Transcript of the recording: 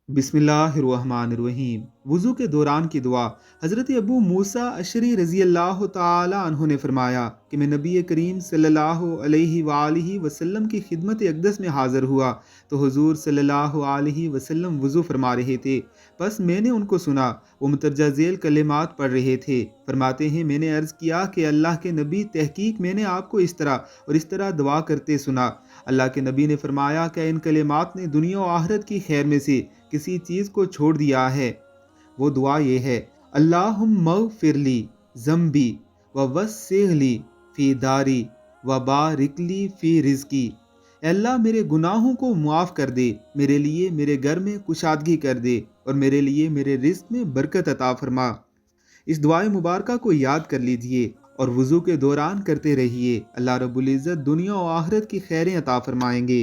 बिस्मिल्लाहिर्रहमानिर्रहीम। वज़ू के दौरान की दुआ। हज़रत अबू मूसा अशरी रज़ी अल्लाह ताला अन्हु ने फरमाया कि मैं नबी करीम सल्लल्लाहु अलैहि वसल्लम की खिदमत अक़दस में हाज़िर हुआ तो हुज़ूर सल्लल्लाहु अलैहि वसल्लम वज़ू फरमा रहे थे। बस मैंने उनको सुना, वो मुतरजा ज़ेल कलिमात पढ़ रहे थे। फरमाते हैं, मैंने अर्ज़ किया कि अल्लाह के नबी, तहकीक मैंने आपको इस तरह और इस तरह दुआ करते सुना। अल्लाह के नबी ने फरमाया कि इन कलिमात ने दुनिया और आखिरत की खैर में से किसी चीज़ को छोड़ दिया है। वो दुआ ये है, अल्लाहुम्मा फ़िरली ज़म्बी व वस्सिअली फ़ी दारी व बारिकली फ़ी रिज़्क़ी। अल्लाह मेरे गुनाहों को मुआफ़ कर दे, मेरे लिए मेरे घर में कुशादगी कर दे और मेरे लिए मेरे रिज़्क़ में बरकत अता फ़रमा। इस दुआए मुबारका को याद कर लीजिए और वज़ू के दौरान करते रहिए। अल्लाह रब्बुल इज़्ज़त दुनिया और आखिरत की खैरें अता फ़रमाएंगे।